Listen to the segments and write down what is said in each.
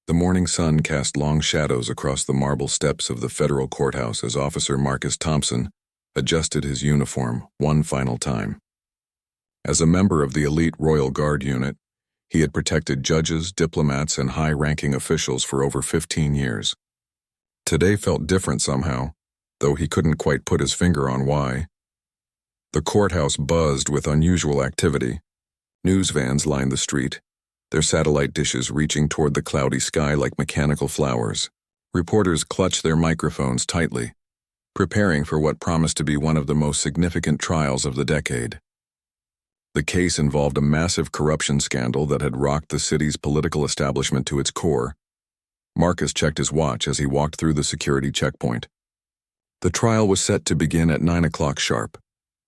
The morning sun cast long shadows across the marble steps of the federal courthouse as Officer Marcus Thompson adjusted his uniform one final time. As a member of the elite Royal Guard unit, he had protected judges, diplomats, and high-ranking officials for over 15 years. Today felt different somehow, though he couldn't quite put his finger on why. The courthouse buzzed with unusual activity. News vans lined the street, their satellite dishes reaching toward the cloudy sky like mechanical flowers. Reporters clutched their microphones tightly, preparing for what promised to be one of the most significant trials of the decade. The case involved a massive corruption scandal that had rocked the city's political establishment to its core. Marcus checked his watch as he walked through the security checkpoint. The trial was set to begin at 9 o'clock sharp,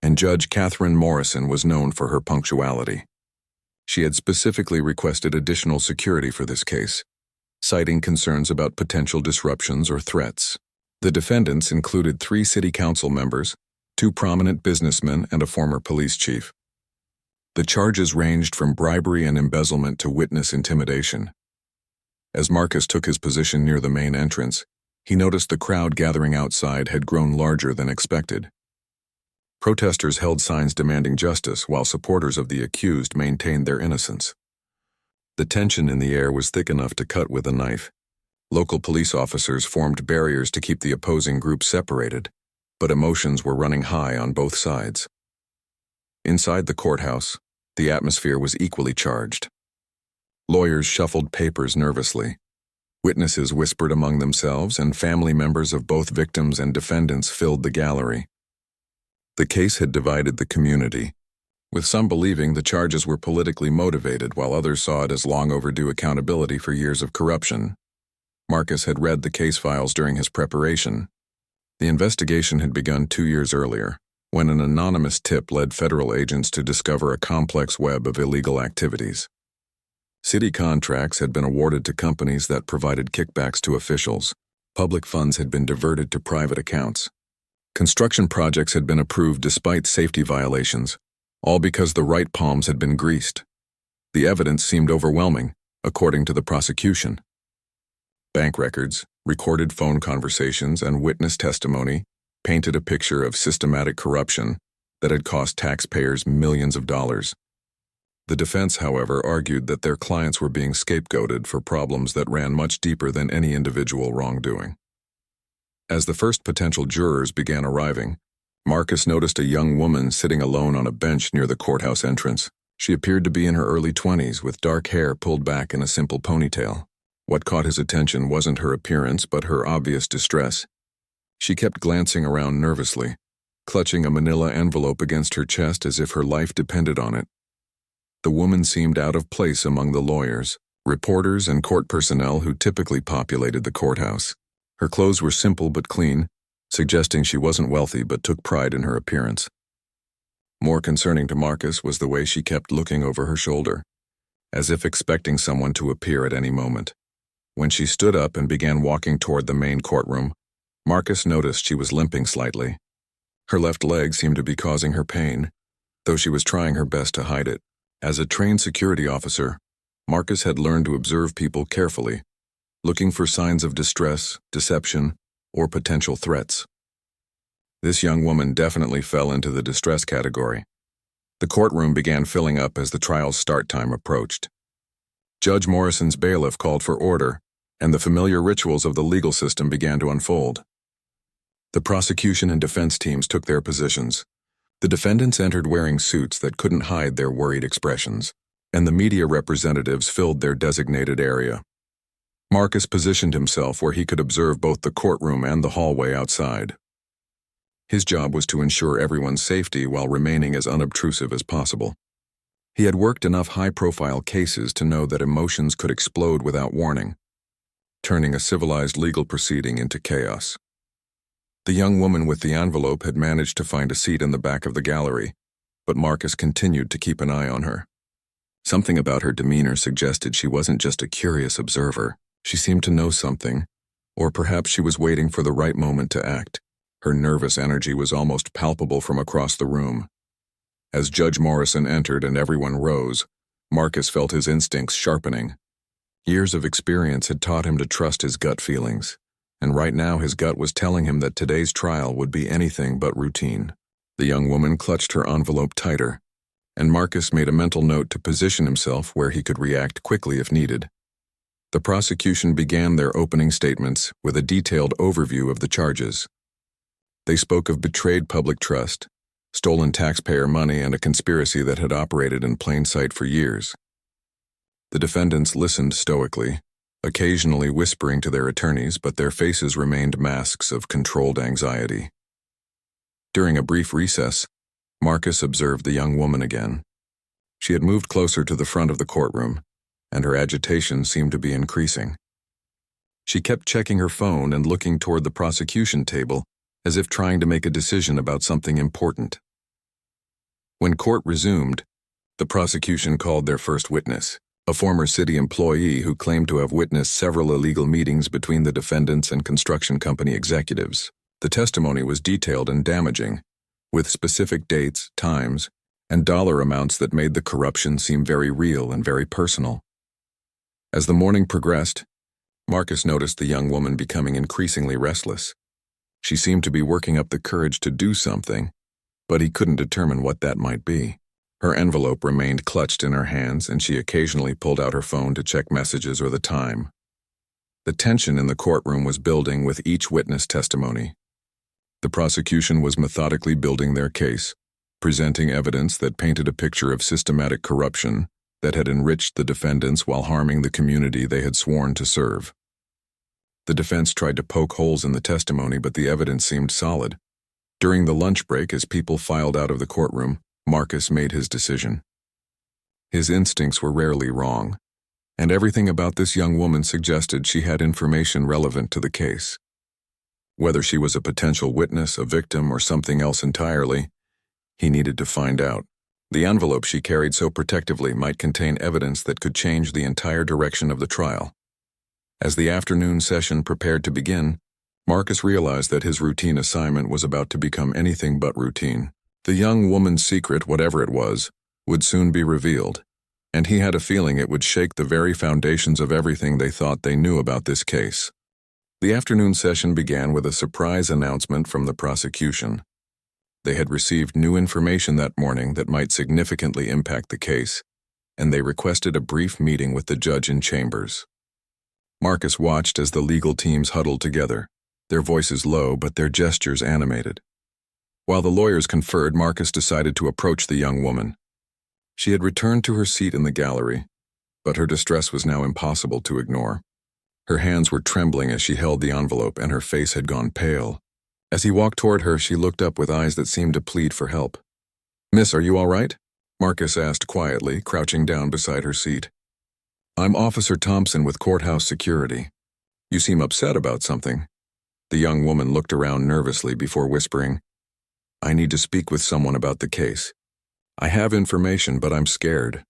and Judge Catherine Morrison was known for her punctuality. She had specifically requested additional security for this case, citing concerns about potential disruptions or threats. The defendants included 3 city council members, 2 prominent businessmen, and a former police chief. The charges ranged from bribery and embezzlement to witness intimidation. As Marcus took his position near the main entrance, he noticed the crowd gathering outside had grown larger than expected. Protesters held signs demanding justice, while supporters of the accused maintained their innocence. The tension in the air was thick enough to cut with a knife. Local police officers formed barriers to keep the opposing groups separated, but emotions were running high on both sides. Inside the courthouse, the atmosphere was equally charged. Lawyers shuffled papers nervously. Witnesses whispered among themselves, and family members of both victims and defendants filled the gallery. The case had divided the community, with some believing the charges were politically motivated while others saw it as long overdue accountability for years of corruption. Marcus had read the case files during his preparation. The investigation had begun 2 years earlier, when an anonymous tip led federal agents to discover a complex web of illegal activities. City contracts had been awarded to companies that provided kickbacks to officials. Public funds had been diverted to private accounts. Construction projects had been approved despite safety violations, all because the right palms had been greased. The evidence seemed overwhelming, according to the prosecution. Bank records, recorded phone conversations, and witness testimony painted a picture of systematic corruption that had cost taxpayers millions of dollars. The defense, however, argued that their clients were being scapegoated for problems that ran much deeper than any individual wrongdoing. As the first potential jurors began arriving, Marcus noticed a young woman sitting alone on a bench near the courthouse entrance. She appeared to be in her early 20s, with dark hair pulled back in a simple ponytail. What caught his attention wasn't her appearance, but her obvious distress. She kept glancing around nervously, clutching a manila envelope against her chest as if her life depended on it. The woman seemed out of place among the lawyers, reporters, and court personnel who typically populated the courthouse. Her clothes were simple but clean, suggesting she wasn't wealthy but took pride in her appearance. More concerning to Marcus was the way she kept looking over her shoulder, as if expecting someone to appear at any moment. When she stood up and began walking toward the main courtroom, Marcus noticed she was limping slightly. Her left leg seemed to be causing her pain, though she was trying her best to hide it. As a trained security officer, Marcus had learned to observe people carefully, looking for signs of distress, deception, or potential threats. This young woman definitely fell into the distress category. The courtroom began filling up as the trial's start time approached. Judge Morrison's bailiff called for order, and the familiar rituals of the legal system began to unfold. The prosecution and defense teams took their positions. The defendants entered wearing suits that couldn't hide their worried expressions, and the media representatives filled their designated area. Marcus positioned himself where he could observe both the courtroom and the hallway outside. His job was to ensure everyone's safety while remaining as unobtrusive as possible. He had worked enough high-profile cases to know that emotions could explode without warning, turning a civilized legal proceeding into chaos. The young woman with the envelope had managed to find a seat in the back of the gallery, but Marcus continued to keep an eye on her. Something about her demeanor suggested she wasn't just a curious observer. She seemed to know something, or perhaps she was waiting for the right moment to act. Her nervous energy was almost palpable from across the room. As Judge Morrison entered and everyone rose, Marcus felt his instincts sharpening. Years of experience had taught him to trust his gut feelings, and right now his gut was telling him that today's trial would be anything but routine. The young woman clutched her envelope tighter, and Marcus made a mental note to position himself where he could react quickly if needed. The prosecution began their opening statements with a detailed overview of the charges. They spoke of betrayed public trust, stolen taxpayer money, and a conspiracy that had operated in plain sight for years. The defendants listened stoically, occasionally whispering to their attorneys, but their faces remained masks of controlled anxiety. During a brief recess, Marcus observed the young woman again. She had moved closer to the front of the courtroom, and her agitation seemed to be increasing. She kept checking her phone and looking toward the prosecution table, as if trying to make a decision about something important. When court resumed, the prosecution called their first witness, a former city employee who claimed to have witnessed several illegal meetings between the defendants and construction company executives. The testimony was detailed and damaging, with specific dates, times, and dollar amounts that made the corruption seem very real and very personal. As the morning progressed, Marcus noticed the young woman becoming increasingly restless. She seemed to be working up the courage to do something, but he couldn't determine what that might be. Her envelope remained clutched in her hands, and she occasionally pulled out her phone to check messages or the time. The tension in the courtroom was building with each witness testimony. The prosecution was methodically building their case, presenting evidence that painted a picture of systematic corruption that had enriched the defendants while harming the community they had sworn to serve. The defense tried to poke holes in the testimony, but the evidence seemed solid. During the lunch break, as people filed out of the courtroom, Marcus made his decision. His instincts were rarely wrong, and everything about this young woman suggested she had information relevant to the case. Whether she was a potential witness, a victim, or something else entirely, he needed to find out. The envelope she carried so protectively might contain evidence that could change the entire direction of the trial. As the afternoon session prepared to begin, Marcus realized that his routine assignment was about to become anything but routine. The young woman's secret, whatever it was, would soon be revealed, and he had a feeling it would shake the very foundations of everything they thought they knew about this case. The afternoon session began with a surprise announcement from the prosecution. They had received new information that morning that might significantly impact the case, and they requested a brief meeting with the judge in chambers. Marcus watched as the legal teams huddled together, their voices low but their gestures animated. While the lawyers conferred, Marcus decided to approach the young woman. She had returned to her seat in the gallery, but her distress was now impossible to ignore. Her hands were trembling as she held the envelope, and her face had gone pale. As he walked toward her, she looked up with eyes that seemed to plead for help. "Miss, are you all right?" Marcus asked quietly, crouching down beside her seat. "I'm Officer Thompson with Courthouse Security. You seem upset about something." The young woman looked around nervously before whispering, "I need to speak with someone about the case. I have information, but I'm scared.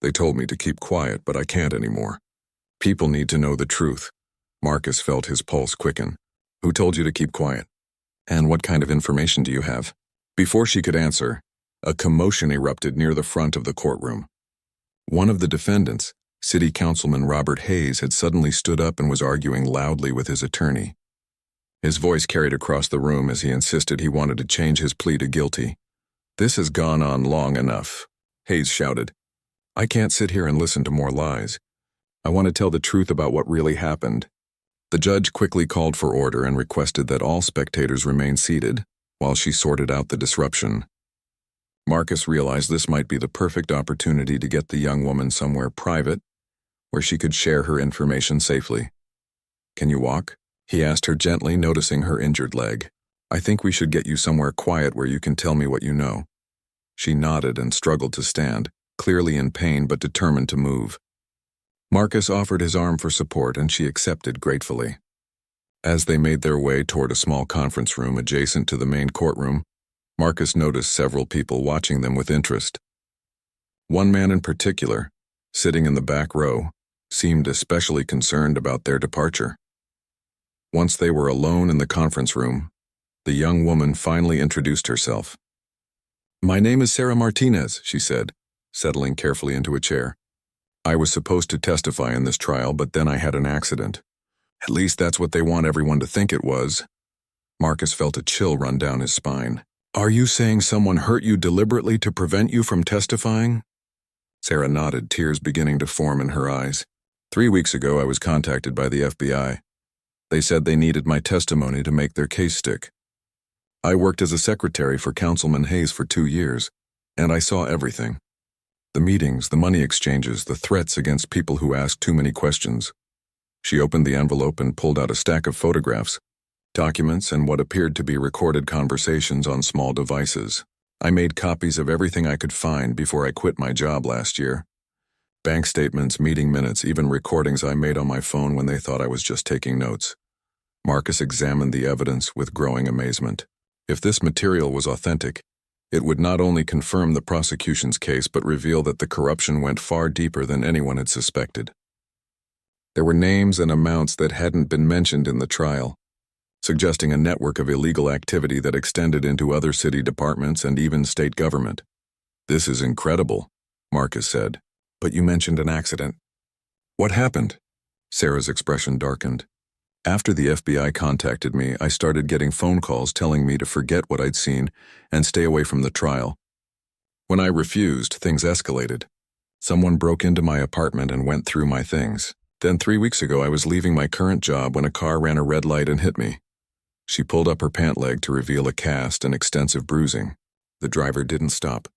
They told me to keep quiet, but I can't anymore. People need to know the truth." Marcus felt his pulse quicken. "Who told you to keep quiet? And what kind of information do you have?" Before she could answer, a commotion erupted near the front of the courtroom. One of the defendants, City Councilman Robert Hayes, had suddenly stood up and was arguing loudly with his attorney. His voice carried across the room as he insisted he wanted to change his plea to guilty. "This has gone on long enough," Hayes shouted. "I can't sit here and listen to more lies. I want to tell the truth about what really happened." The judge quickly called for order and requested that all spectators remain seated while she sorted out the disruption. Marcus realized this might be the perfect opportunity to get the young woman somewhere private, where she could share her information safely. "Can you walk?" he asked her gently, noticing her injured leg. "I think we should get you somewhere quiet where you can tell me what you know." She nodded and struggled to stand, clearly in pain but determined to move. Marcus offered his arm for support, and she accepted gratefully. As they made their way toward a small conference room adjacent to the main courtroom, Marcus noticed several people watching them with interest. One man in particular, sitting in the back row, seemed especially concerned about their departure. Once they were alone in the conference room, the young woman finally introduced herself. "My name is Sarah Martinez," she said, settling carefully into a chair. I was supposed to testify in this trial, but then I had an accident. At least that's what they want everyone to think it was. Marcus felt a chill run down his spine. Are you saying someone hurt you deliberately to prevent you from testifying? Sarah nodded, tears beginning to form in her eyes. 3 weeks ago, I was contacted by the FBI. They said they needed my testimony to make their case stick. I worked as a secretary for Councilman Hayes for 2 years, and I saw everything. The meetings, the money exchanges, the threats against people who asked too many questions. She opened the envelope and pulled out a stack of photographs, documents, and what appeared to be recorded conversations on small devices. I made copies of everything I could find before I quit my job last year. Bank statements, meeting minutes, even recordings I made on my phone when they thought I was just taking notes. Marcus examined the evidence with growing amazement. If this material was authentic, it would not only confirm the prosecution's case but reveal that the corruption went far deeper than anyone had suspected. There were names and amounts that hadn't been mentioned in the trial, suggesting a network of illegal activity that extended into other city departments and even state government. This is incredible, Marcus said. But you mentioned an accident. What happened? Sarah's expression darkened. After the FBI contacted me, I started getting phone calls telling me to forget what I'd seen and stay away from the trial. When I refused, things escalated. Someone broke into my apartment and went through my things. Then 3 weeks ago, I was leaving my current job when a car ran a red light and hit me. She pulled up her pant leg to reveal a cast and extensive bruising. The driver didn't stop.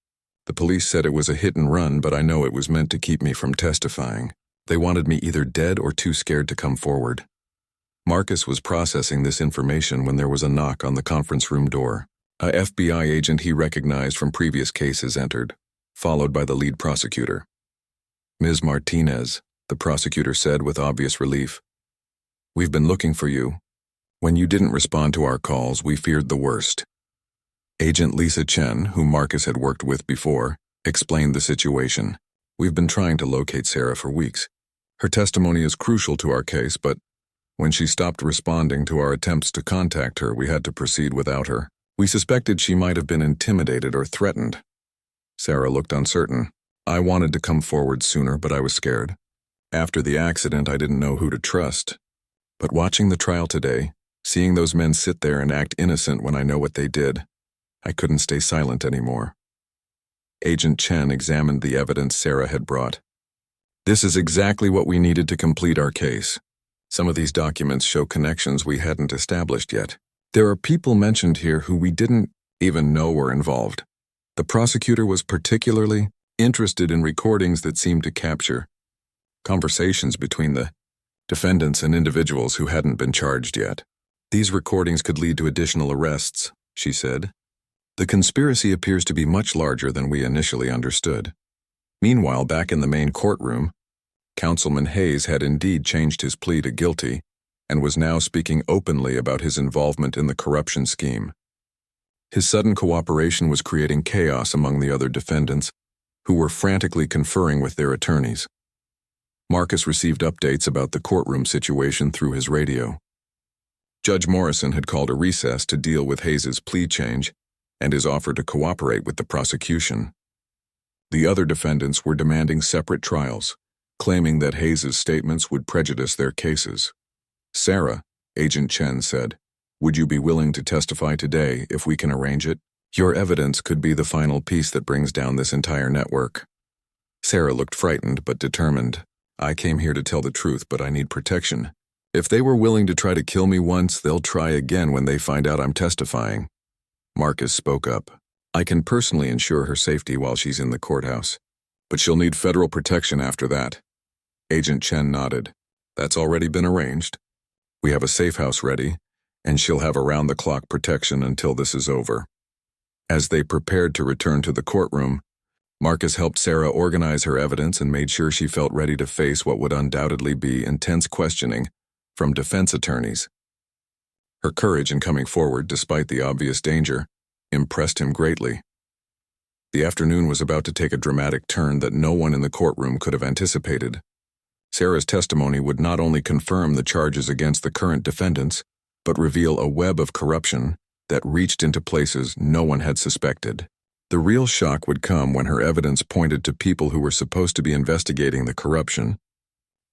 The police said it was a hit and run, but I know it was meant to keep me from testifying. They wanted me either dead or too scared to come forward. Marcus was processing this information when there was a knock on the conference room door. A FBI agent he recognized from previous cases entered, followed by the lead prosecutor. Ms. Martinez, the prosecutor said with obvious relief. We've been looking for you. When you didn't respond to our calls, we feared the worst. Agent Lisa Chen, whom Marcus had worked with before, explained the situation. We've been trying to locate Sarah for weeks. Her testimony is crucial to our case, but when she stopped responding to our attempts to contact her, we had to proceed without her. We suspected she might have been intimidated or threatened. Sarah looked uncertain. I wanted to come forward sooner, but I was scared. After the accident, I didn't know who to trust. But watching the trial today, seeing those men sit there and act innocent when I know what they did, I couldn't stay silent anymore. Agent Chen examined the evidence Sarah had brought. This is exactly what we needed to complete our case. Some of these documents show connections we hadn't established yet. There are people mentioned here who we didn't even know were involved. The prosecutor was particularly interested in recordings that seemed to capture conversations between the defendants and individuals who hadn't been charged yet. These recordings could lead to additional arrests, she said. The conspiracy appears to be much larger than we initially understood. Meanwhile, back in the main courtroom, Councilman Hayes had indeed changed his plea to guilty and was now speaking openly about his involvement in the corruption scheme. His sudden cooperation was creating chaos among the other defendants, who were frantically conferring with their attorneys. Marcus received updates about the courtroom situation through his radio. Judge Morrison had called a recess to deal with Hayes's plea change and his offer to cooperate with the prosecution. The other defendants were demanding separate trials, claiming that Hayes's statements would prejudice their cases. Sarah, Agent Chen said, would you be willing to testify today if we can arrange it? Your evidence could be the final piece that brings down this entire network. Sarah looked frightened but determined. I came here to tell the truth, but I need protection. If they were willing to try to kill me once, they'll try again when they find out I'm testifying. Marcus spoke up. I can personally ensure her safety while she's in the courthouse, but she'll need federal protection after that. Agent Chen nodded. That's already been arranged. We have a safe house ready, and she'll have around-the-clock protection until this is over. As they prepared to return to the courtroom, Marcus helped Sarah organize her evidence and made sure she felt ready to face what would undoubtedly be intense questioning from defense attorneys. Her courage in coming forward, despite the obvious danger, impressed him greatly. The afternoon was about to take a dramatic turn that no one in the courtroom could have anticipated. Sarah's testimony would not only confirm the charges against the current defendants, but reveal a web of corruption that reached into places no one had suspected. The real shock would come when her evidence pointed to people who were supposed to be investigating the corruption,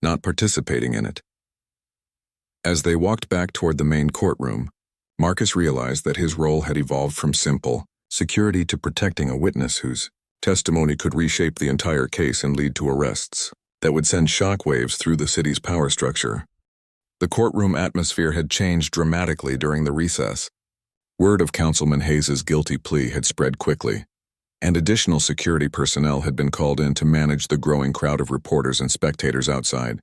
not participating in it. As they walked back toward the main courtroom, Marcus realized that his role had evolved from simple security to protecting a witness whose testimony could reshape the entire case and lead to arrests that would send shockwaves through the city's power structure. The courtroom atmosphere had changed dramatically during the recess. Word of Councilman Hayes's guilty plea had spread quickly, and additional security personnel had been called in to manage the growing crowd of reporters and spectators outside.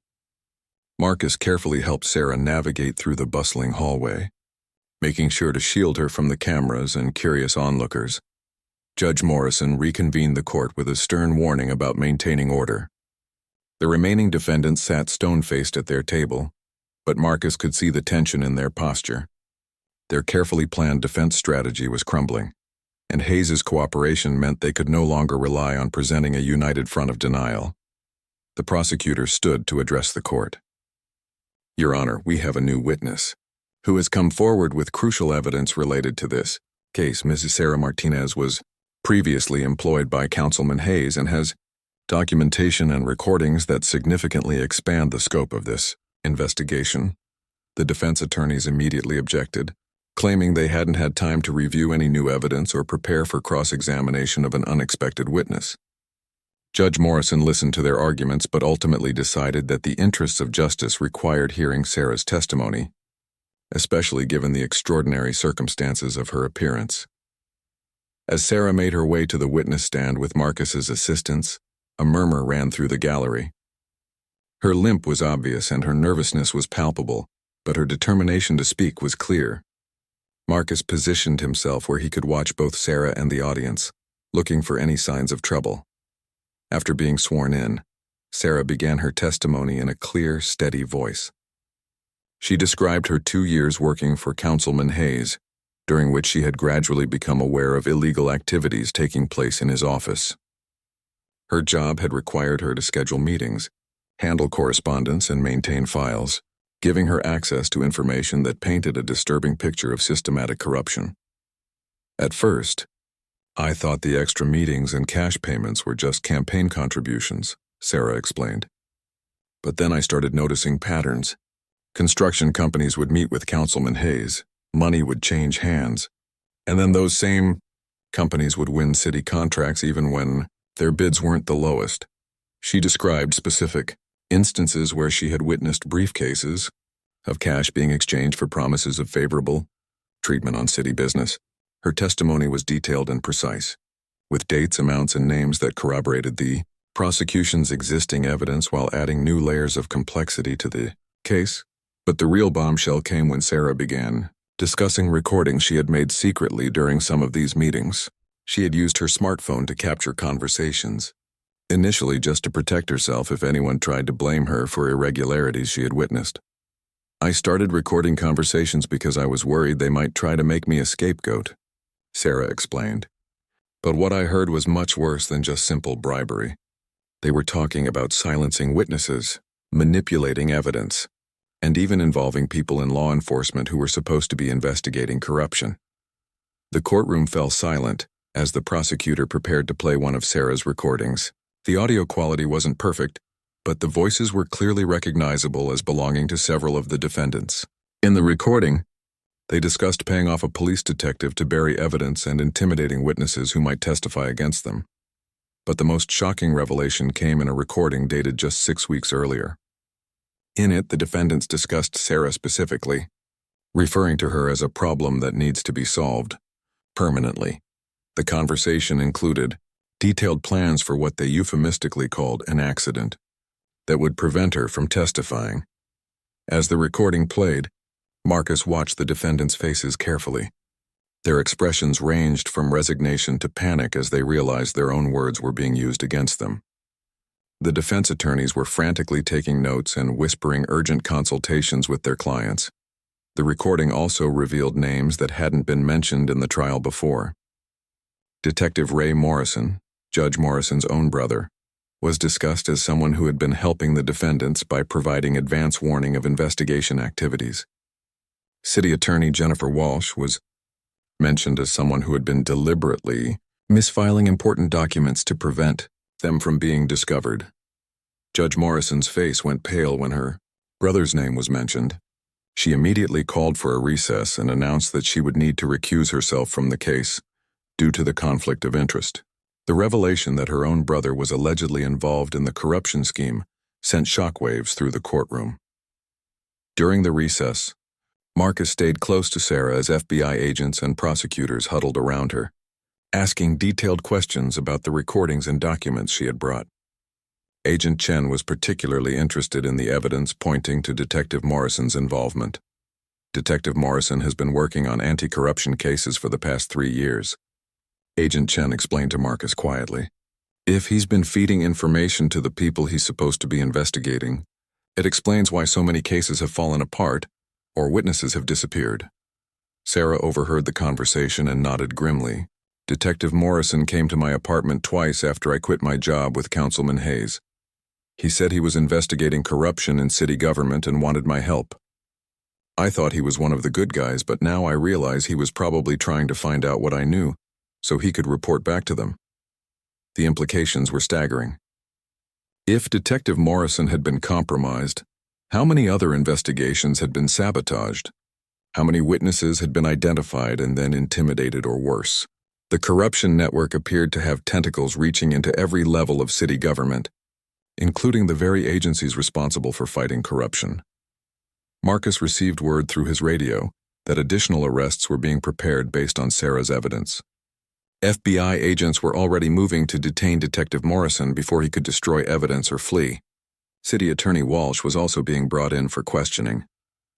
Marcus carefully helped Sarah navigate through the bustling hallway, making sure to shield her from the cameras and curious onlookers. Judge Morrison reconvened the court with a stern warning about maintaining order. The remaining defendants sat stone-faced at their table, but Marcus could see the tension in their posture. Their carefully planned defense strategy was crumbling, and Hayes's cooperation meant they could no longer rely on presenting a united front of denial. The prosecutor stood to address the court. "Your Honor, we have a new witness who has come forward with crucial evidence related to this case. Mrs. Sarah Martinez was previously employed by Councilman Hayes and has documentation and recordings that significantly expand the scope of this investigation." The defense attorneys immediately objected, claiming they hadn't had time to review any new evidence or prepare for cross-examination of an unexpected witness. Judge Morrison listened to their arguments but ultimately decided that the interests of justice required hearing Sarah's testimony, especially given the extraordinary circumstances of her appearance. As Sarah made her way to the witness stand with Marcus's assistance, a murmur ran through the gallery. Her limp was obvious and her nervousness was palpable, but her determination to speak was clear. Marcus positioned himself where he could watch both Sarah and the audience, looking for any signs of trouble. After being sworn in, Sarah began her testimony in a clear, steady voice. She described her 2 years working for Councilman Hayes, during which she had gradually become aware of illegal activities taking place in his office. Her job had required her to schedule meetings, handle correspondence, and maintain files, giving her access to information that painted a disturbing picture of systematic corruption. "At first, I thought the extra meetings and cash payments were just campaign contributions," Sarah explained. "But then I started noticing patterns. Construction companies would meet with Councilman Hayes, money would change hands, and then those same companies would win city contracts even when their bids weren't the lowest." She described specific instances where she had witnessed briefcases of cash being exchanged for promises of favorable treatment on city business. Her testimony was detailed and precise, with dates, amounts, and names that corroborated the prosecution's existing evidence while adding new layers of complexity to the case. But the real bombshell came when Sarah began discussing recordings she had made secretly during some of these meetings. She had used her smartphone to capture conversations, initially just to protect herself if anyone tried to blame her for irregularities she had witnessed. "I started recording conversations because I was worried they might try to make me a scapegoat," Sarah explained. "But what I heard was much worse than just simple bribery. They were talking about silencing witnesses, manipulating evidence, and even involving people in law enforcement who were supposed to be investigating corruption." The courtroom fell silent as the prosecutor prepared to play one of Sarah's recordings. The audio quality wasn't perfect, but the voices were clearly recognizable as belonging to several of the defendants. In the recording, they discussed paying off a police detective to bury evidence and intimidating witnesses who might testify against them. But the most shocking revelation came in a recording dated just 6 weeks earlier. In it, the defendants discussed Sarah specifically, referring to her as a problem that needs to be solved permanently. The conversation included detailed plans for what they euphemistically called an accident that would prevent her from testifying. As the recording played, Marcus watched the defendants' faces carefully. Their expressions ranged from resignation to panic as they realized their own words were being used against them. The defense attorneys were frantically taking notes and whispering urgent consultations with their clients. The recording also revealed names that hadn't been mentioned in the trial before. Detective Ray Morrison, Judge Morrison's own brother, was discussed as someone who had been helping the defendants by providing advance warning of investigation activities. City Attorney Jennifer Walsh was mentioned as someone who had been deliberately misfiling important documents to prevent them from being discovered. Judge Morrison's face went pale when her brother's name was mentioned. She immediately called for a recess and announced that she would need to recuse herself from the case due to the conflict of interest. The revelation that her own brother was allegedly involved in the corruption scheme sent shockwaves through the courtroom. During the recess, Marcus stayed close to Sarah as FBI agents and prosecutors huddled around her, asking detailed questions about the recordings and documents she had brought. Agent Chen was particularly interested in the evidence pointing to Detective Morrison's involvement. Detective Morrison has been working on anti-corruption cases for the past 3 years. Agent Chen explained to Marcus quietly. If he's been feeding information to the people he's supposed to be investigating, it explains why so many cases have fallen apart or witnesses have disappeared. Sarah overheard the conversation and nodded grimly. Detective Morrison came to my apartment twice after I quit my job with Councilman Hayes. He said he was investigating corruption in city government and wanted my help. I thought he was one of the good guys, but now I realize he was probably trying to find out what I knew, so he could report back to them. The implications were staggering. If Detective Morrison had been compromised, how many other investigations had been sabotaged? How many witnesses had been identified and then intimidated or worse? The corruption network appeared to have tentacles reaching into every level of city government, including the very agencies responsible for fighting corruption. Marcus received word through his radio that additional arrests were being prepared based on Sarah's evidence. FBI agents were already moving to detain Detective Morrison before he could destroy evidence or flee. City Attorney Walsh was also being brought in for questioning.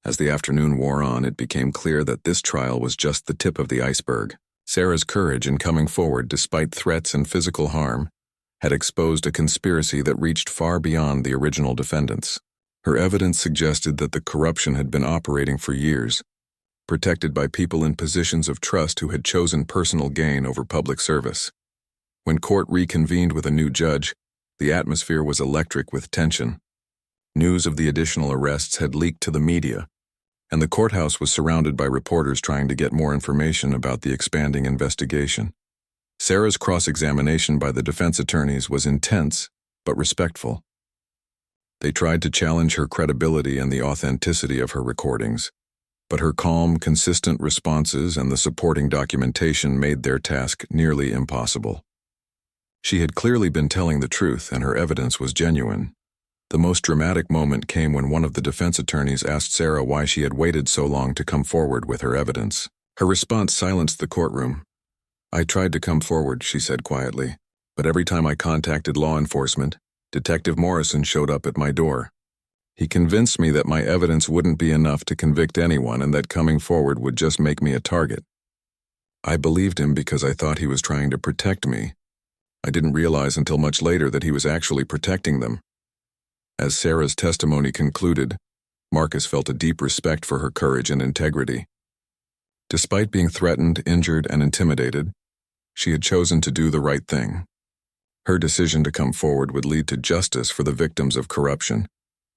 As the afternoon wore on, it became clear that this trial was just the tip of the iceberg. Sarah's courage in coming forward despite threats and physical harm had exposed a conspiracy that reached far beyond the original defendants. Her evidence suggested that the corruption had been operating for years, protected by people in positions of trust who had chosen personal gain over public service. When court reconvened with a new judge, the atmosphere was electric with tension. News of the additional arrests had leaked to the media, and the courthouse was surrounded by reporters trying to get more information about the expanding investigation. Sarah's cross-examination by the defense attorneys was intense but respectful. They tried to challenge her credibility and the authenticity of her recordings, but her calm, consistent responses and the supporting documentation made their task nearly impossible. She had clearly been telling the truth, and her evidence was genuine. The most dramatic moment came when one of the defense attorneys asked Sarah why she had waited so long to come forward with her evidence. Her response silenced the courtroom. "I tried to come forward," she said quietly, "but every time I contacted law enforcement, Detective Morrison showed up at my door. He convinced me that my evidence wouldn't be enough to convict anyone and that coming forward would just make me a target. I believed him because I thought he was trying to protect me. I didn't realize until much later that he was actually protecting them." As Sarah's testimony concluded, Marcus felt a deep respect for her courage and integrity. Despite being threatened, injured, and intimidated, she had chosen to do the right thing. Her decision to come forward would lead to justice for the victims of corruption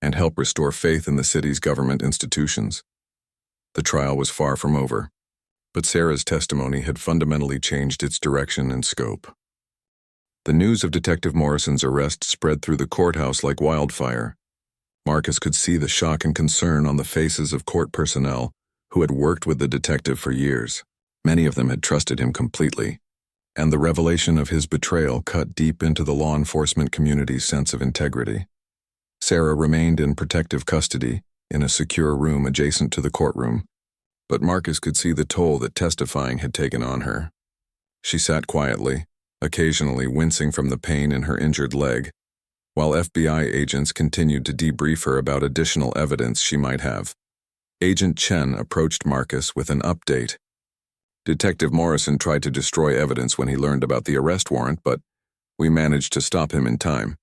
and help restore faith in the city's government institutions. The trial was far from over, but Sarah's testimony had fundamentally changed its direction and scope. The news of Detective Morrison's arrest spread through the courthouse like wildfire. Marcus could see the shock and concern on the faces of court personnel who had worked with the detective for years. Many of them had trusted him completely, and the revelation of his betrayal cut deep into the law enforcement community's sense of integrity. Sarah remained in protective custody in a secure room adjacent to the courtroom, but Marcus could see the toll that testifying had taken on her. She sat quietly, occasionally wincing from the pain in her injured leg, while FBI agents continued to debrief her about additional evidence she might have. Agent Chen approached Marcus with an update. "Detective Morrison tried to destroy evidence when he learned about the arrest warrant, but we managed to stop him in time.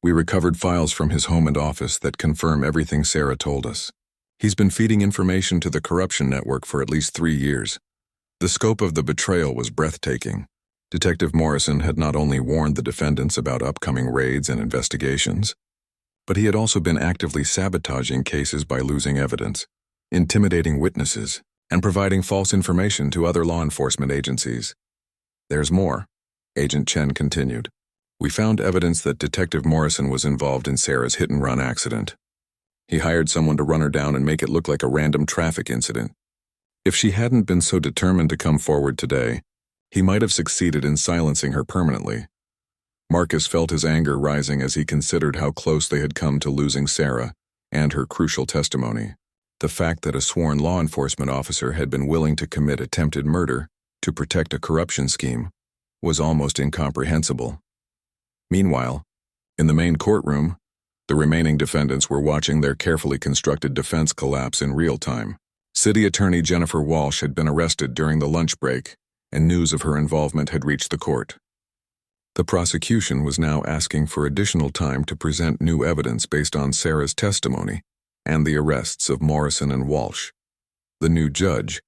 We recovered files from his home and office that confirm everything Sarah told us. He's been feeding information to the corruption network for at least 3 years. The scope of the betrayal was breathtaking. Detective Morrison had not only warned the defendants about upcoming raids and investigations, but he had also been actively sabotaging cases by losing evidence, intimidating witnesses, and providing false information to other law enforcement agencies. There's more, Agent Chen continued. We found evidence that Detective Morrison was involved in Sarah's hit-and-run accident. He hired someone to run her down and make it look like a random traffic incident. If she hadn't been so determined to come forward today, he might have succeeded in silencing her permanently. Marcus felt his anger rising as he considered how close they had come to losing Sarah and her crucial testimony. The fact that a sworn law enforcement officer had been willing to commit attempted murder to protect a corruption scheme was almost incomprehensible. Meanwhile, in the main courtroom, the remaining defendants were watching their carefully constructed defense collapse in real time. City Attorney Jennifer Walsh had been arrested during the lunch break, and news of her involvement had reached the court. The prosecution was now asking for additional time to present new evidence based on Sarah's testimony and the arrests of Morrison and Walsh. The new judge,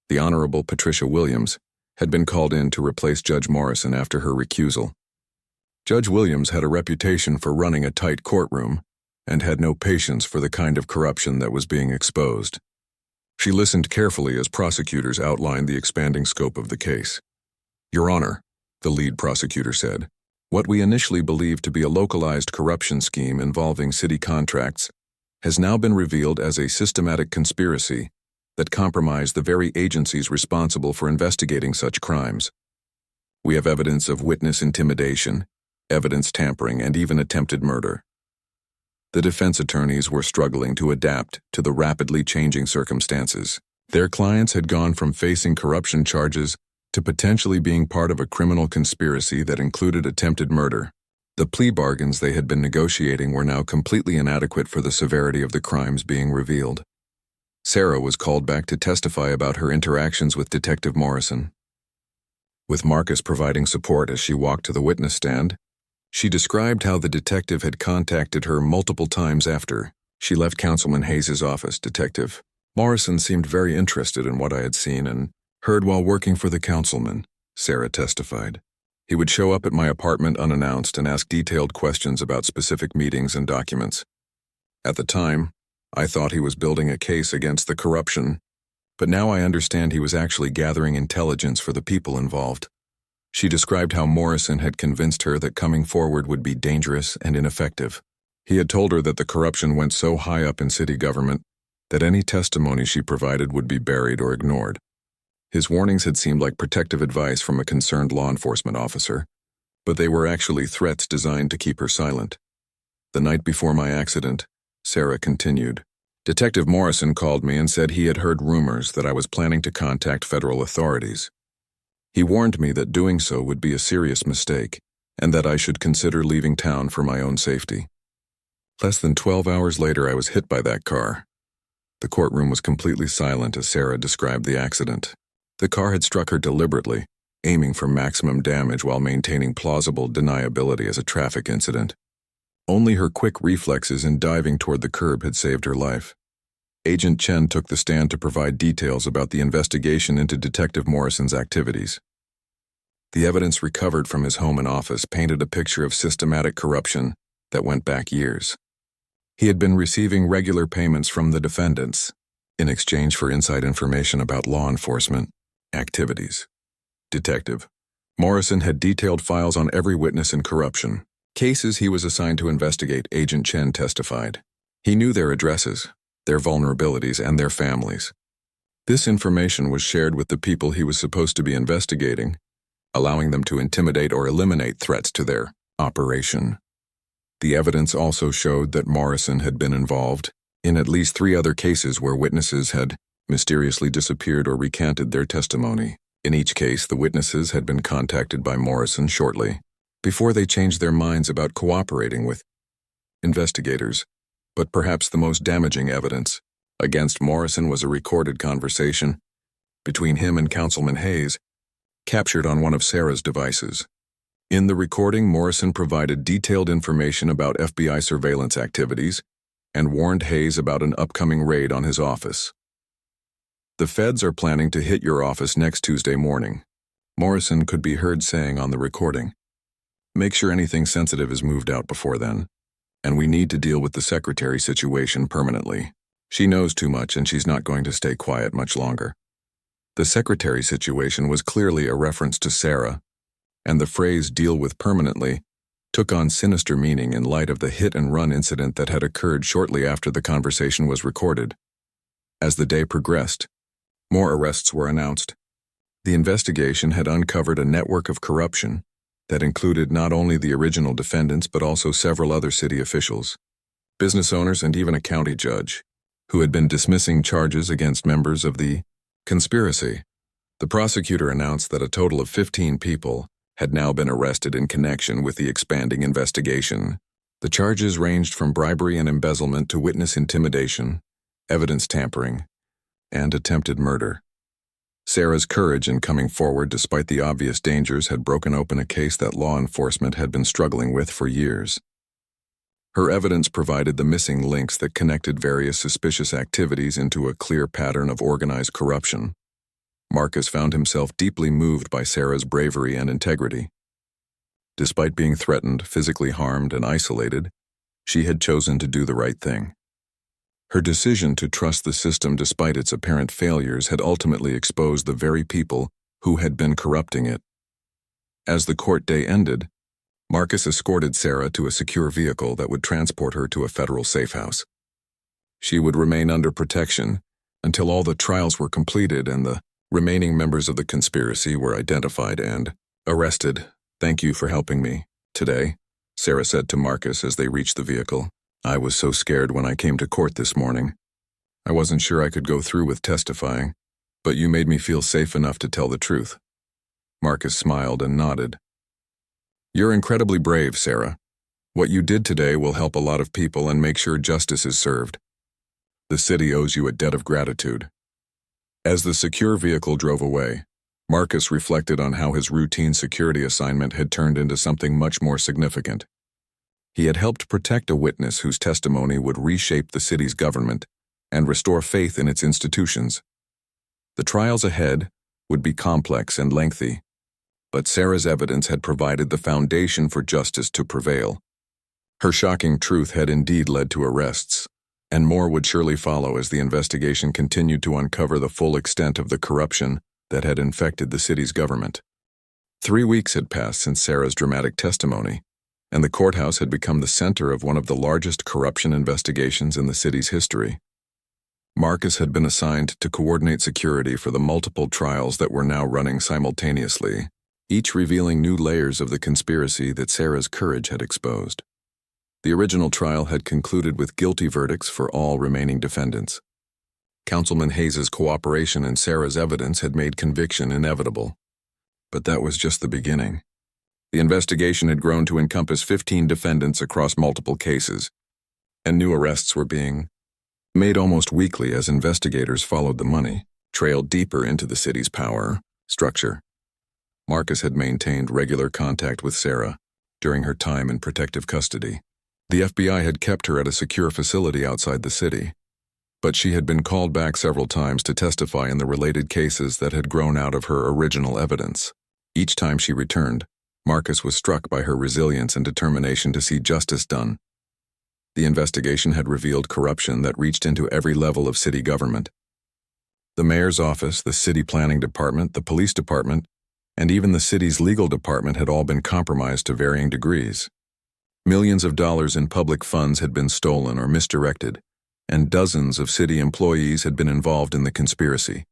the Honorable Patricia Williams, had been called in to replace Judge Morrison after her recusal. Judge Williams had a reputation for running a tight courtroom and had no patience for the kind of corruption that was being exposed. She listened carefully as prosecutors outlined the expanding scope of the case. Your Honor, the lead prosecutor said, what we initially believed to be a localized corruption scheme involving city contracts has now been revealed as a systematic conspiracy that compromised the very agencies responsible for investigating such crimes. We have evidence of witness intimidation, evidence tampering, and even attempted murder. The defense attorneys were struggling to adapt to the rapidly changing circumstances. Their clients had gone from facing corruption charges to potentially being part of a criminal conspiracy that included attempted murder. The plea bargains they had been negotiating were now completely inadequate for the severity of the crimes being revealed. Sarah was called back to testify about her interactions with Detective Morrison. With Marcus providing support as she walked to the witness stand, she described how the detective had contacted her multiple times after she left Councilman Hayes' office. Detective Morrison seemed very interested in what I had seen and heard while working for the councilman, Sarah testified. He would show up at my apartment unannounced and ask detailed questions about specific meetings and documents. At the time, I thought he was building a case against the corruption, but now I understand he was actually gathering intelligence for the people involved. She described how Morrison had convinced her that coming forward would be dangerous and ineffective. He had told her that the corruption went so high up in city government that any testimony she provided would be buried or ignored. His warnings had seemed like protective advice from a concerned law enforcement officer, but they were actually threats designed to keep her silent. The night before my accident, Sarah continued, Detective Morrison called me and said he had heard rumors that I was planning to contact federal authorities. He warned me that doing so would be a serious mistake and that I should consider leaving town for my own safety. Less than 12 hours later, I was hit by that car. The courtroom was completely silent as Sarah described the accident. The car had struck her deliberately, aiming for maximum damage while maintaining plausible deniability as a traffic incident. Only her quick reflexes in diving toward the curb had saved her life. Agent Chen took the stand to provide details about the investigation into Detective Morrison's activities. The evidence recovered from his home and office painted a picture of systematic corruption that went back years. He had been receiving regular payments from the defendants in exchange for inside information about law enforcement activities. Detective Morrison had detailed files on every witness in corruption. Cases he was assigned to investigate, Agent Chen testified. He knew their addresses, their vulnerabilities, and their families. This information was shared with the people he was supposed to be investigating, allowing them to intimidate or eliminate threats to their operation. The evidence also showed that Morrison had been involved in at least 3 other cases where witnesses had mysteriously disappeared or recanted their testimony. In each case, the witnesses had been contacted by Morrison shortly before they changed their minds about cooperating with investigators. But perhaps the most damaging evidence against Morrison was a recorded conversation between him and Councilman Hayes, captured on one of Sarah's devices. In the recording, Morrison provided detailed information about FBI surveillance activities and warned Hayes about an upcoming raid on his office. The feds are planning to hit your office next Tuesday morning, Morrison could be heard saying on the recording. Make sure anything sensitive is moved out before then, and we need to deal with the secretary situation permanently. She knows too much and she's not going to stay quiet much longer. The secretary situation was clearly a reference to Sarah, and the phrase "deal with permanently" took on sinister meaning in light of the hit-and-run incident that had occurred shortly after the conversation was recorded. As the day progressed, more arrests were announced. The investigation had uncovered a network of corruption that included not only the original defendants but also several other city officials, business owners, and even a county judge, who had been dismissing charges against members of the conspiracy. The prosecutor announced that a total of 15 people had now been arrested in connection with the expanding investigation. The charges ranged from bribery and embezzlement to witness intimidation, evidence tampering, and attempted murder. Sarah's courage in coming forward despite the obvious dangers had broken open a case that law enforcement had been struggling with for years. Her evidence provided the missing links that connected various suspicious activities into a clear pattern of organized corruption. Marcus found himself deeply moved by Sarah's bravery and integrity. Despite being threatened, physically harmed, and isolated, she had chosen to do the right thing. Her decision to trust the system despite its apparent failures had ultimately exposed the very people who had been corrupting it. As the court day ended, Marcus escorted Sarah to a secure vehicle that would transport her to a federal safe house. She would remain under protection until all the trials were completed and the remaining members of the conspiracy were identified and arrested. "Thank you for helping me today," Sarah said to Marcus as they reached the vehicle. "I was so scared when I came to court this morning. I wasn't sure I could go through with testifying, but you made me feel safe enough to tell the truth." Marcus smiled and nodded. "You're incredibly brave, Sarah. What you did today will help a lot of people and make sure justice is served. The city owes you a debt of gratitude." As the secure vehicle drove away, Marcus reflected on how his routine security assignment had turned into something much more significant. He had helped protect a witness whose testimony would reshape the city's government and restore faith in its institutions. The trials ahead would be complex and lengthy, but Sarah's evidence had provided the foundation for justice to prevail. Her shocking truth had indeed led to arrests, and more would surely follow as the investigation continued to uncover the full extent of the corruption that had infected the city's government. 3 weeks had passed since Sarah's dramatic testimony, and the courthouse had become the center of one of the largest corruption investigations in the city's history. Marcus had been assigned to coordinate security for the multiple trials that were now running simultaneously, each revealing new layers of the conspiracy that Sarah's courage had exposed. The original trial had concluded with guilty verdicts for all remaining defendants. Councilman Hayes's cooperation and Sarah's evidence had made conviction inevitable. But that was just the beginning. The investigation had grown to encompass 15 defendants across multiple cases, and new arrests were being made almost weekly as investigators followed the money, trailed deeper into the city's power structure. Marcus had maintained regular contact with Sarah during her time in protective custody. The FBI had kept her at a secure facility outside the city, but she had been called back several times to testify in the related cases that had grown out of her original evidence. Each time she returned, Marcus was struck by her resilience and determination to see justice done. The investigation had revealed corruption that reached into every level of city government. The mayor's office, the city planning department, the police department, and even the city's legal department had all been compromised to varying degrees. Millions of dollars in public funds had been stolen or misdirected, and dozens of city employees had been involved in the conspiracy.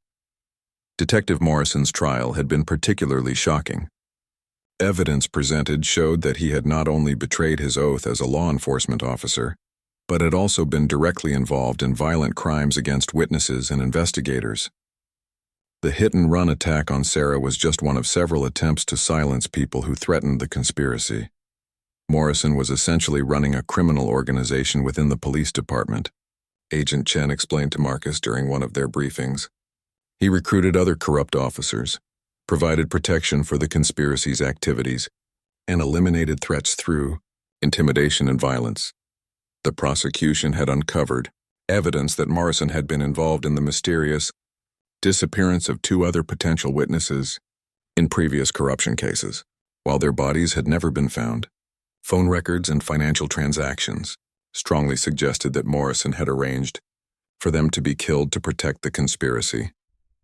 Detective Morrison's trial had been particularly shocking. Evidence presented showed that he had not only betrayed his oath as a law enforcement officer, but had also been directly involved in violent crimes against witnesses and investigators. The hit-and-run attack on Sarah was just one of several attempts to silence people who threatened the conspiracy. Morrison was essentially running a criminal organization within the police department, Agent Chen explained to Marcus during one of their briefings. He recruited other corrupt officers, provided protection for the conspiracy's activities, and eliminated threats through intimidation and violence. The prosecution had uncovered evidence that Morrison had been involved in the mysterious disappearance of 2 other potential witnesses in previous corruption cases, while their bodies had never been found. Phone records and financial transactions strongly suggested that Morrison had arranged for them to be killed to protect the conspiracy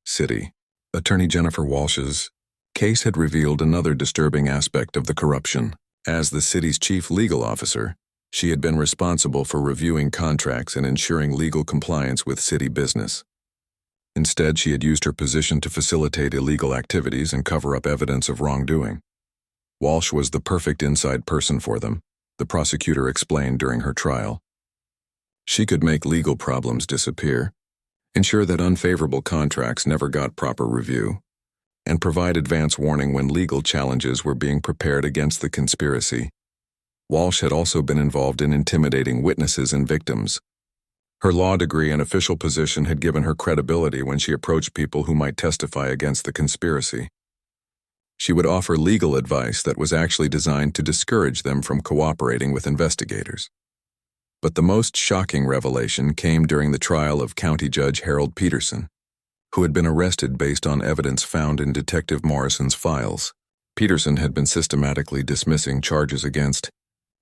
city. Attorney Jennifer Walsh's case had revealed another disturbing aspect of the corruption. As the city's chief legal officer, she had been responsible for reviewing contracts and ensuring legal compliance with city business. Instead, she had used her position to facilitate illegal activities and cover up evidence of wrongdoing. Walsh was the perfect inside person for them, the prosecutor explained during her trial. She could make legal problems disappear, ensure that unfavorable contracts never got proper review, and provide advance warning when legal challenges were being prepared against the conspiracy. Walsh had also been involved in intimidating witnesses and victims. Her law degree and official position had given her credibility when she approached people who might testify against the conspiracy. She would offer legal advice that was actually designed to discourage them from cooperating with investigators. But the most shocking revelation came during the trial of County Judge Harold Peterson, who had been arrested based on evidence found in Detective Morrison's files. Peterson had been systematically dismissing charges against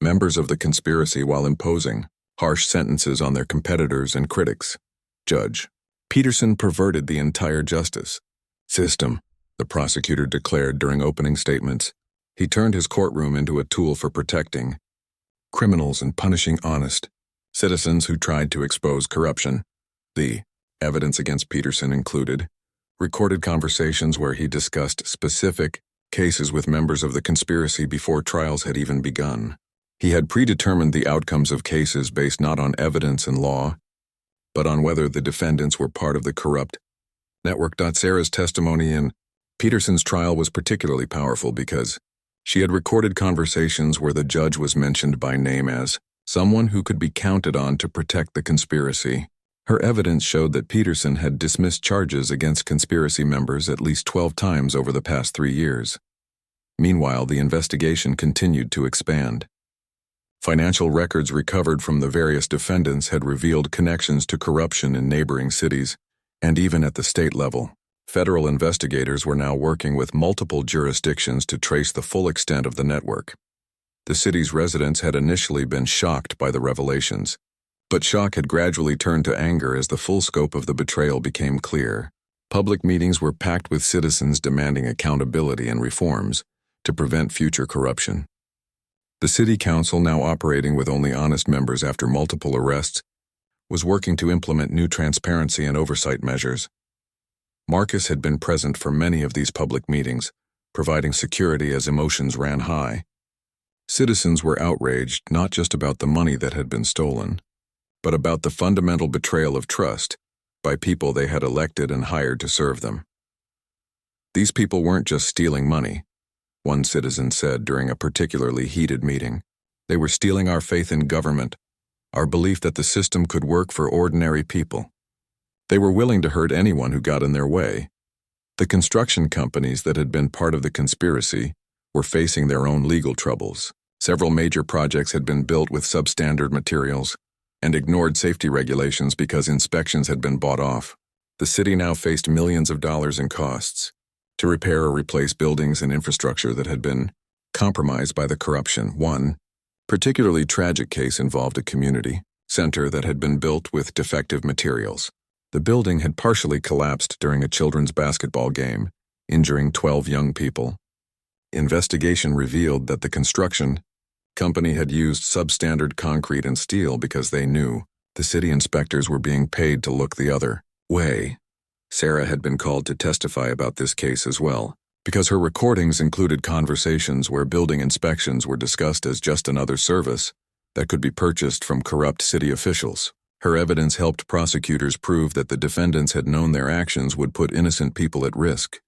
members of the conspiracy while imposing harsh sentences on their competitors and critics. Judge Peterson perverted the entire justice system, the prosecutor declared during opening statements. He turned his courtroom into a tool for protecting criminals and punishing honest citizens who tried to expose corruption. The evidence against Peterson included recorded conversations where he discussed specific cases with members of the conspiracy before trials had even begun. He had predetermined the outcomes of cases based not on evidence and law, but on whether the defendants were part of the corrupt network. Sarah's testimony in Peterson's trial was particularly powerful because she had recorded conversations where the judge was mentioned by name as someone who could be counted on to protect the conspiracy. Her evidence showed that Peterson had dismissed charges against conspiracy members at least 12 times over the past 3 years. Meanwhile, the investigation continued to expand. Financial records recovered from the various defendants had revealed connections to corruption in neighboring cities, and even at the state level. Federal investigators were now working with multiple jurisdictions to trace the full extent of the network. The city's residents had initially been shocked by the revelations, but shock had gradually turned to anger as the full scope of the betrayal became clear. Public meetings were packed with citizens demanding accountability and reforms to prevent future corruption. The city council, now operating with only honest members after multiple arrests, was working to implement new transparency and oversight measures. Marcus had been present for many of these public meetings, providing security as emotions ran high. Citizens were outraged not just about the money that had been stolen, but about the fundamental betrayal of trust by people they had elected and hired to serve them. These people weren't just stealing money, one citizen said during a particularly heated meeting. They were stealing our faith in government, our belief that the system could work for ordinary people. They were willing to hurt anyone who got in their way. The construction companies that had been part of the conspiracy were facing their own legal troubles. Several major projects had been built with substandard materials and ignored safety regulations because inspections had been bought off. The city now faced millions of dollars in costs to repair or replace buildings and infrastructure that had been compromised by the corruption. One particularly tragic case involved a community center that had been built with defective materials. The building had partially collapsed during a children's basketball game, injuring 12 young people. Investigation revealed that the construction company had used substandard concrete and steel because they knew the city inspectors were being paid to look the other way. Sarah had been called to testify about this case as well, because her recordings included conversations where building inspections were discussed as just another service that could be purchased from corrupt city officials. Her evidence helped prosecutors prove that the defendants had known their actions would put innocent people at risk.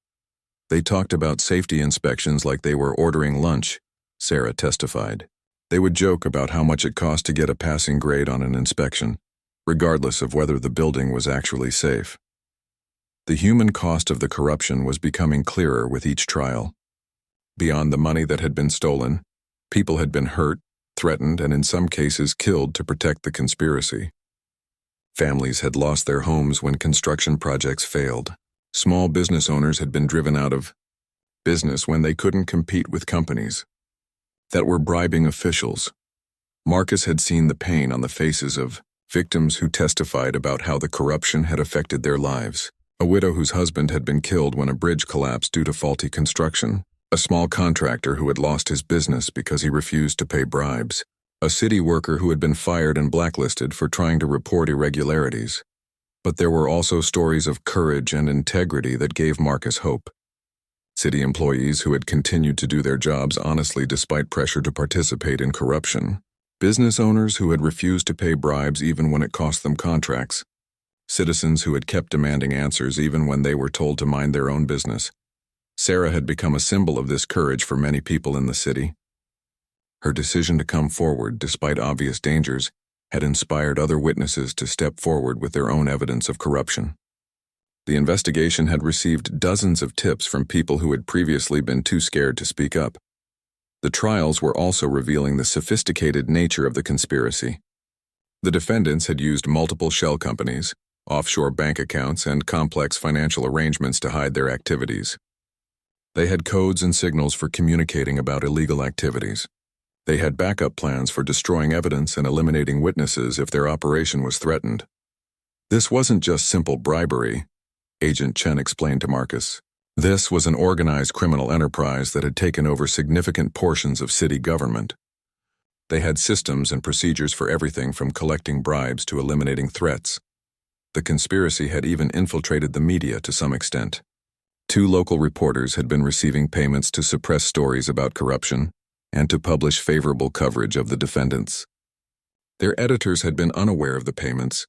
They talked about safety inspections like they were ordering lunch, Sarah testified. They would joke about how much it cost to get a passing grade on an inspection, regardless of whether the building was actually safe. The human cost of the corruption was becoming clearer with each trial. Beyond the money that had been stolen, people had been hurt, threatened, and in some cases killed to protect the conspiracy. Families had lost their homes when construction projects failed. Small business owners had been driven out of business when they couldn't compete with companies that were bribing officials. Marcus had seen the pain on the faces of victims who testified about how the corruption had affected their lives. a widow whose husband had been killed when a bridge collapsed due to faulty construction, a small contractor who had lost his business because he refused to pay bribes, a city worker who had been fired and blacklisted for trying to report irregularities. But there were also stories of courage and integrity that gave Marcus hope. City employees who had continued to do their jobs honestly despite pressure to participate in corruption, business owners who had refused to pay bribes even when it cost them contracts, citizens who had kept demanding answers even when they were told to mind their own business. Sarah had become a symbol of this courage for many people in the city. Her decision to come forward despite obvious dangers had inspired other witnesses to step forward with their own evidence of corruption. The investigation had received dozens of tips from people who had previously been too scared to speak up. The trials were also revealing the sophisticated nature of the conspiracy. The defendants had used multiple shell companies, offshore bank accounts, and complex financial arrangements to hide their activities. They had codes and signals for communicating about illegal activities. They had backup plans for destroying evidence and eliminating witnesses if their operation was threatened. This wasn't just simple bribery, Agent Chen explained to Marcus. This was an organized criminal enterprise that had taken over significant portions of city government. They had systems and procedures for everything from collecting bribes to eliminating threats. The conspiracy had even infiltrated the media to some extent. 2 local reporters had been receiving payments to suppress stories about corruption and to publish favorable coverage of the defendants. Their editors had been unaware of the payments,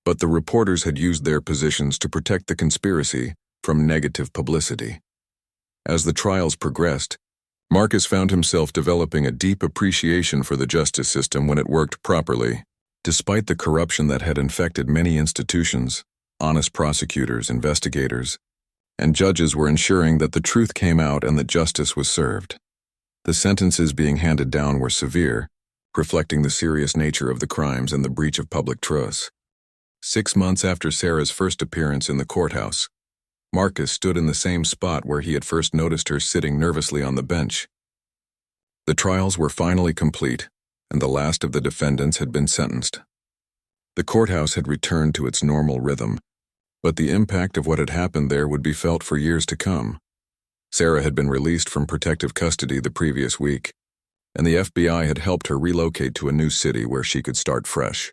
but the reporters had used their positions to protect the conspiracy from negative publicity. As the trials progressed, Marcus found himself developing a deep appreciation for the justice system when it worked properly. Despite the corruption that had infected many institutions, honest prosecutors, investigators, and judges were ensuring that the truth came out and that justice was served. The sentences being handed down were severe, reflecting the serious nature of the crimes and the breach of public trust. 6 months after Sarah's first appearance in the courthouse, Marcus stood in the same spot where he had first noticed her sitting nervously on the bench. The trials were finally complete, and the last of the defendants had been sentenced. The courthouse had returned to its normal rhythm, but the impact of what had happened there would be felt for years to come. Sarah had been released from protective custody the previous week, and the FBI had helped her relocate to a new city where she could start fresh.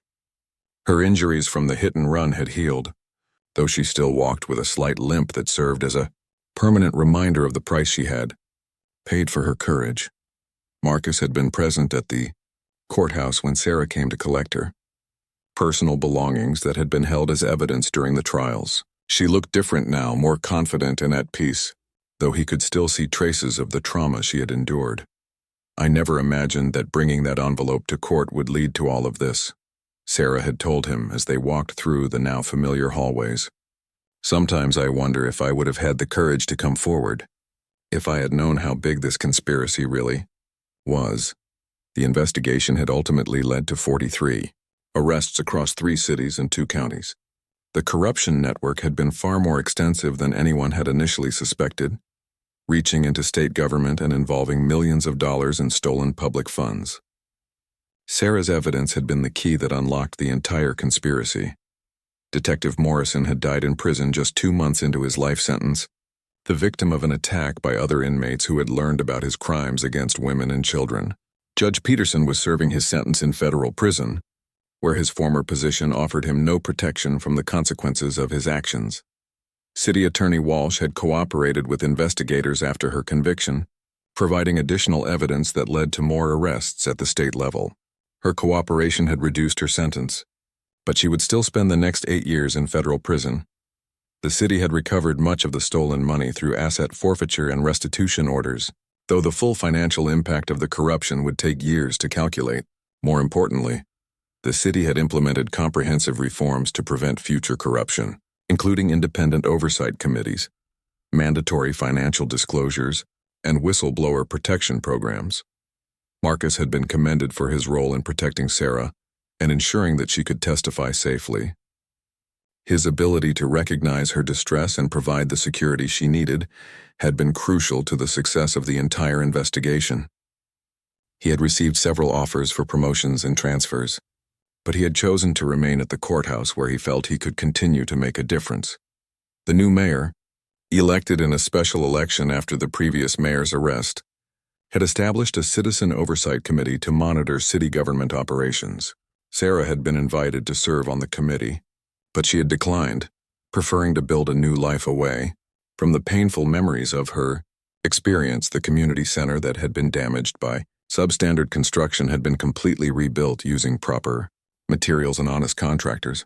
Her injuries from the hit and run had healed, though she still walked with a slight limp that served as a permanent reminder of the price she had paid for her courage. Marcus had been present at the courthouse when Sarah came to collect her personal belongings that had been held as evidence during the trials. She looked different now, more confident and at peace, though he could still see traces of the trauma she had endured. "I never imagined that bringing that envelope to court would lead to all of this," Sarah had told him as they walked through the now familiar hallways. "Sometimes I wonder if I would have had the courage to come forward, if I had known how big this conspiracy really was." The investigation had ultimately led to 43 arrests across 3 cities and 2 counties. The corruption network had been far more extensive than anyone had initially suspected, reaching into state government and involving millions of dollars in stolen public funds. Sarah's evidence had been the key that unlocked the entire conspiracy. Detective Morrison had died in prison just 2 months into his life sentence, the victim of an attack by other inmates who had learned about his crimes against women and children. Judge Peterson was serving his sentence in federal prison, where his former position offered him no protection from the consequences of his actions. City Attorney Walsh had cooperated with investigators after her conviction, providing additional evidence that led to more arrests at the state level. Her cooperation had reduced her sentence, but she would still spend the next 8 years in federal prison. The city had recovered much of the stolen money through asset forfeiture and restitution orders, though the full financial impact of the corruption would take years to calculate. More importantly, the city had implemented comprehensive reforms to prevent future corruption, including independent oversight committees, mandatory financial disclosures, and whistleblower protection programs. Marcus had been commended for his role in protecting Sarah and ensuring that she could testify safely. His ability to recognize her distress and provide the security she needed had been crucial to the success of the entire investigation. He had received several offers for promotions and transfers, but he had chosen to remain at the courthouse where he felt he could continue to make a difference. The new mayor, elected in a special election after the previous mayor's arrest, had established a citizen oversight committee to monitor city government operations. Sarah had been invited to serve on the committee, but she had declined, preferring to build a new life away from the painful memories of her experience. The community center that had been damaged by substandard construction had been completely rebuilt using proper materials and honest contractors.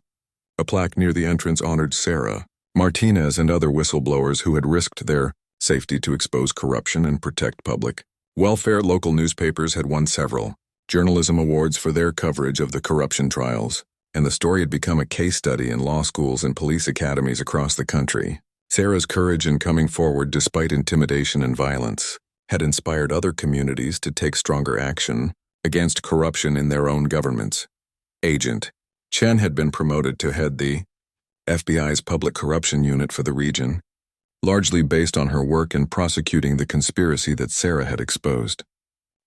A plaque near the entrance honored Sarah Martinez and other whistleblowers who had risked their safety to expose corruption and protect public welfare. Local newspapers had won several journalism awards for their coverage of the corruption trials, and the story had become a case study in law schools and police academies across the country. Sarah's courage in coming forward despite intimidation and violence had inspired other communities to take stronger action against corruption in their own governments. Agent Chen had been promoted to head the FBI's public corruption unit for the region, largely based on her work in prosecuting the conspiracy that Sarah had exposed.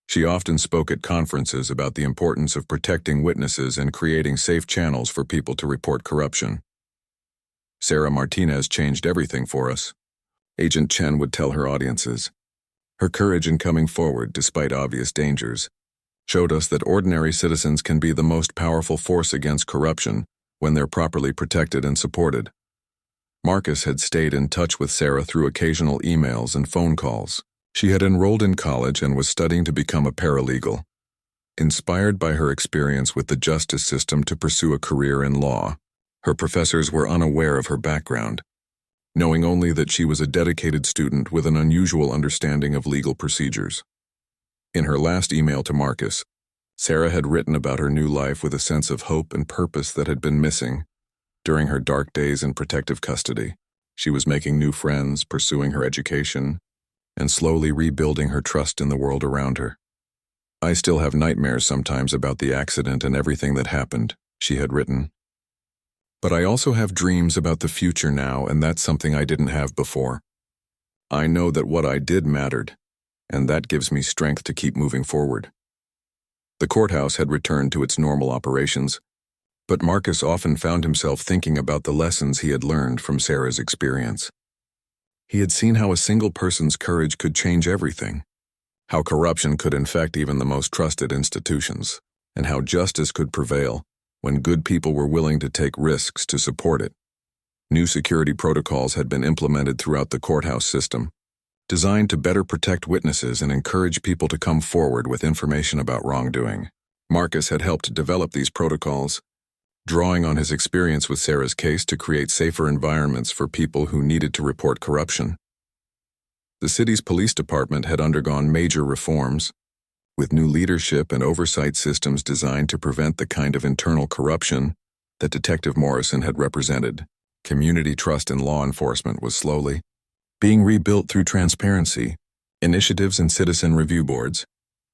She often spoke at conferences about the importance of protecting witnesses and creating safe channels for people to report corruption. Sarah Martinez changed everything for us, Agent Chen would tell her audiences. Her courage in coming forward despite obvious dangers showed us that ordinary citizens can be the most powerful force against corruption when they're properly protected and supported. Marcus had stayed in touch with Sarah through occasional emails and phone calls. She had enrolled in college and was studying to become a paralegal, inspired by her experience with the justice system to pursue a career in law. Her professors were unaware of her background, knowing only that she was a dedicated student with an unusual understanding of legal procedures. In her last email to Marcus, Sarah had written about her new life with a sense of hope and purpose that had been missing during her dark days in protective custody. She was making new friends, pursuing her education, and slowly rebuilding her trust in the world around her. "I still have nightmares sometimes about the accident and everything that happened," she had written. "But I also have dreams about the future now, and that's something I didn't have before. I know that what I did mattered, and that gives me strength to keep moving forward." The courthouse had returned to its normal operations, but Marcus often found himself thinking about the lessons he had learned from Sarah's experience. He had seen how a single person's courage could change everything, how corruption could infect even the most trusted institutions, and how justice could prevail when good people were willing to take risks to support it. New security protocols had been implemented throughout the courthouse system, designed to better protect witnesses and encourage people to come forward with information about wrongdoing. Marcus had helped develop these protocols, drawing on his experience with Sarah's case to create safer environments for people who needed to report corruption. The city's police department had undergone major reforms, with new leadership and oversight systems designed to prevent the kind of internal corruption that Detective Morrison had represented. Community trust in law enforcement was slowly being rebuilt through transparency, initiatives and citizen review boards.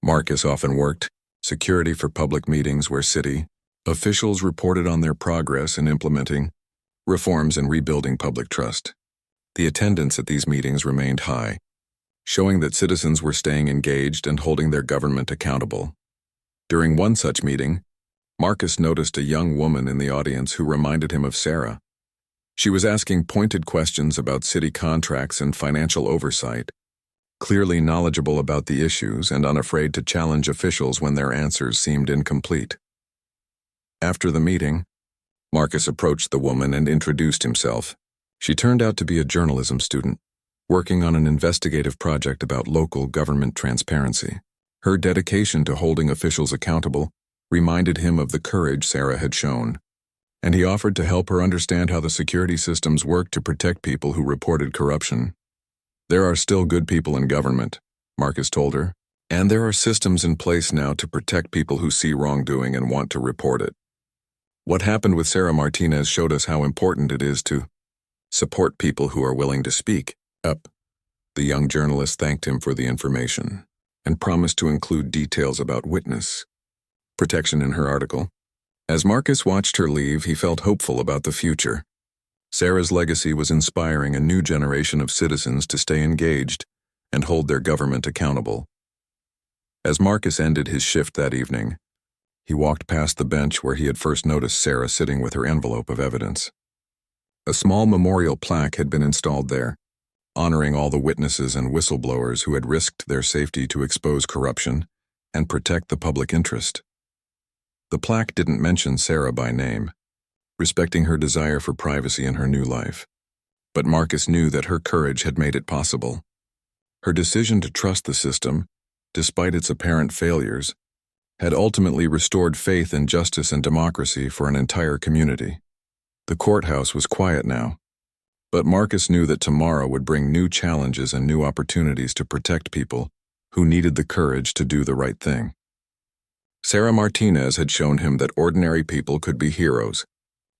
Marcus often worked security for public meetings where city officials reported on their progress in implementing reforms and rebuilding public trust. The attendance at these meetings remained high, showing that citizens were staying engaged and holding their government accountable. During one such meeting, Marcus noticed a young woman in the audience who reminded him of Sarah. She was asking pointed questions about city contracts and financial oversight, clearly knowledgeable about the issues and unafraid to challenge officials when their answers seemed incomplete. After the meeting, Marcus approached the woman and introduced himself. She turned out to be a journalism student, working on an investigative project about local government transparency. Her dedication to holding officials accountable reminded him of the courage Sarah had shown, and he offered to help her understand how the security systems work to protect people who reported corruption. "There are still good people in government," Marcus told her, "and there are systems in place now to protect people who see wrongdoing and want to report it." What happened with Sarah Martinez showed us how important it is to support people who are willing to speak up. The young journalist thanked him for the information and promised to include details about witness protection in her article. As Marcus watched her leave, he felt hopeful about the future. Sarah's legacy was inspiring a new generation of citizens to stay engaged and hold their government accountable. As Marcus ended his shift that evening, he walked past the bench where he had first noticed Sarah sitting with her envelope of evidence. A small memorial plaque had been installed there, honoring all the witnesses and whistleblowers who had risked their safety to expose corruption and protect the public interest. The plaque didn't mention Sarah by name, respecting her desire for privacy in her new life. But Marcus knew that her courage had made it possible. Her decision to trust the system, despite its apparent failures, had ultimately restored faith in justice and democracy for an entire community. The courthouse was quiet now, but Marcus knew that tomorrow would bring new challenges and new opportunities to protect people who needed the courage to do the right thing. Sarah Martinez had shown him that ordinary people could be heroes,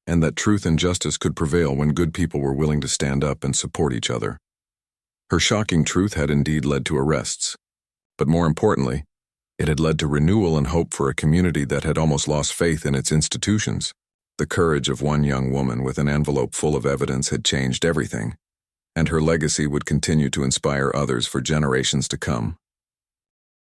and that truth and justice could prevail when good people were willing to stand up and support each other. Her shocking truth had indeed led to arrests, but more importantly, it had led to renewal and hope for a community that had almost lost faith in its institutions. The courage of one young woman with an envelope full of evidence had changed everything, and her legacy would continue to inspire others for generations to come.